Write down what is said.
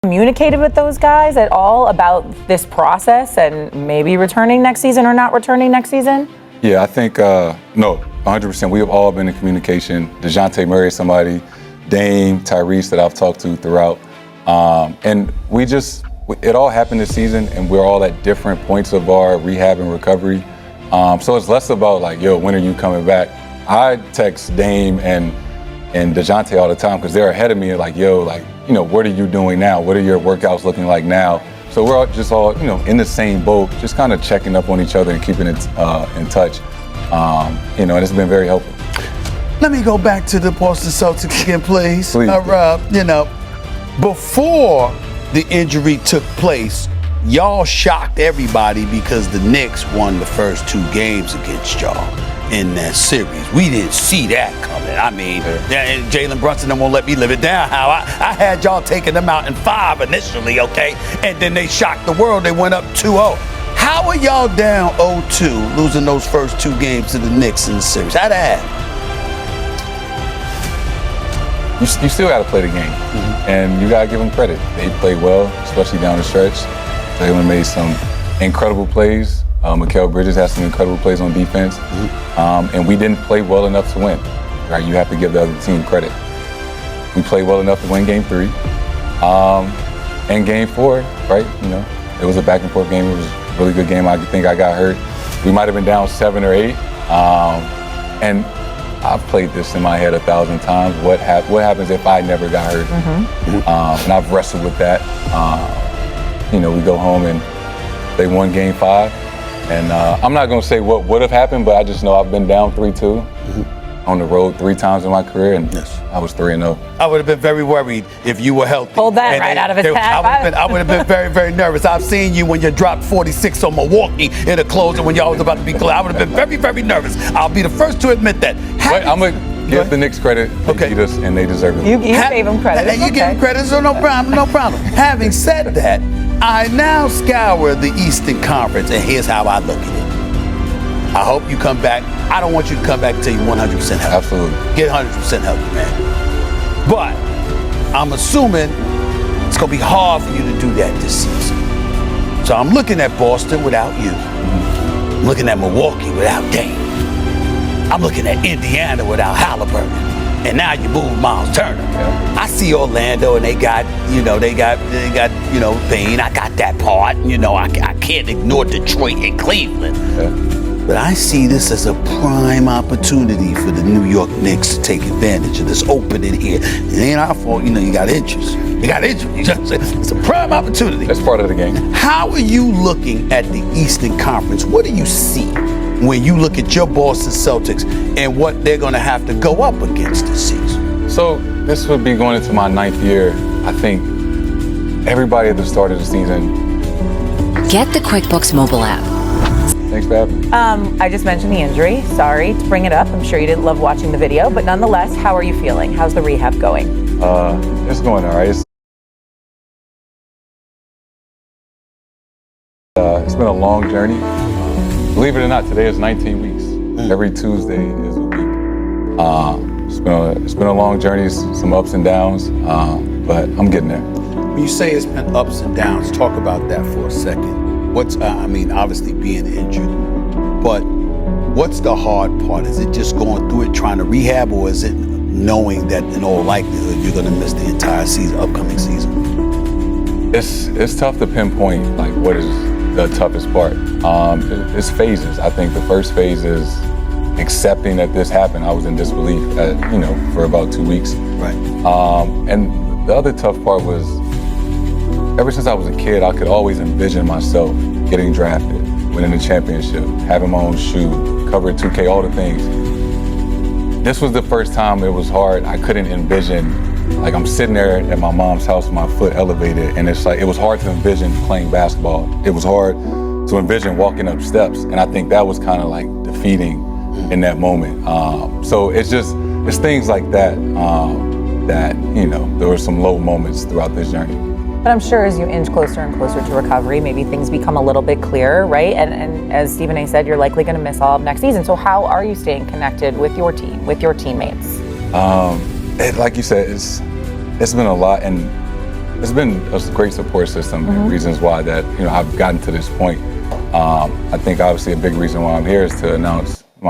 Communicated with those guys at all about this process and maybe returning next season or not returning next season? Yeah, I think, no, 100%. We have all been in communication. DeJounte Murray is somebody, Dame, Tyrese that I've talked to throughout. And it all happened this season, and we're all at different points of our rehab and recovery. So it's less about like, yo, when are you coming back? I text Dame and DeJounte all the time because they're ahead of me, like, yo, like, what are you doing now? What are your workouts looking like now? So we're all in the same boat, just kind of checking up on each other and keeping it in touch. And it's been very helpful. Let me go back to the Boston Celtics again, please. Before the injury took place, y'all shocked everybody because the Knicks won the first 2 games against y'all in that series. We didn't see that coming. I mean, and Jalen Brunson won't let me live it down. How I had y'all taking them out in 5 initially, okay? And then they shocked the world. They went up 2-0. How are y'all down 0-2, losing those first 2 games to the Knicks in the series? How'd that happen? You still got to play the game, and you got to give them credit. They played well, especially down the stretch. Jalen made some incredible plays. Mikal Bridges has some incredible plays on defense, and we didn't play well enough to win. Right? You have to give the other team credit. We played well enough to win Game 3, and Game 4. Right? It was a back and forth game. It was a really good game. I think I got hurt. We might have been down 7 or 8, and I've played this in my head 1,000 times. What happens if I never got hurt? And I've wrestled with that. We go home and they won Game 5. And I'm not going to say what would have happened, but I just know I've been down 3-2 on the road 3 times in my career, and I was 3-0. I would have been very worried if you were healthy. Pulled that right out of his hat. I would have been very, very nervous. I've seen you when you dropped 46 on Milwaukee in a closer when y'all was about to be closed. I would have been very, very nervous. I'll be the first to admit that. But I'm going to give the Knicks credit. They beat us, and they deserve it. You gave them credit. And you give them credit, so no problem. Having said that, I now scour the Eastern Conference, and here's how I look at it. I hope you come back. I don't want you to come back until you're 100% healthy. Absolutely. Get 100% healthy, man. But I'm assuming it's going to be hard for you to do that this season. So I'm looking at Boston without you. I'm looking at Milwaukee without Dame. I'm looking at Indiana without Halliburton. And now you move Miles Turner. Yeah. I see Orlando, and they got Bane. I got that part. I can't ignore Detroit and Cleveland. Yeah. But I see this as a prime opportunity for the New York Knicks to take advantage of this opening here. It ain't our fault, you got injuries. It's a prime opportunity. That's part of the game. How are you looking at the Eastern Conference? What do you see when you look at your Boston Celtics and what they're going to have to go up against this season? So this would be going into my 9th year. I think everybody at the start of the season. Get the QuickBooks mobile app. Thanks for having me. I just mentioned the injury. Sorry to bring it up. I'm sure you didn't love watching the video, but nonetheless, how are you feeling? How's the rehab going? It's going all right. It's been a long journey. Believe it or not, today is 19 weeks. Every Tuesday is a week. It's been a long journey, some ups and downs, but I'm getting there. When you say it's been ups and downs, talk about that for a second. Obviously being injured, but what's the hard part? Is it just going through it, trying to rehab, or is it knowing that in all likelihood you're going to miss the entire upcoming season? It's tough to pinpoint like what is the toughest part. It's phases. I think the first phase is accepting that this happened. I was in disbelief, for about 2 weeks. Right. And the other tough part was, ever since I was a kid, I could always envision myself getting drafted, winning a championship, having my own shoe, covering 2K, all the things. This was the first time it was hard. I couldn't envision, like I'm sitting there at my mom's house with my foot elevated, and it's like, it was hard to envision playing basketball. It was hard to envision walking up steps, and I think that was kind of like defeating in that moment. So it's things like that, there were some low moments throughout this journey. But I'm sure as you inch closer and closer to recovery, maybe things become a little bit clearer, right? And as Stephen A. said, you're likely going to miss all of next season. So how are you staying connected with your team, with your teammates? Like you said, it's been a lot, and It's been a great support system and reasons why that I've gotten to this point. I think obviously a big reason why I'm here is to announce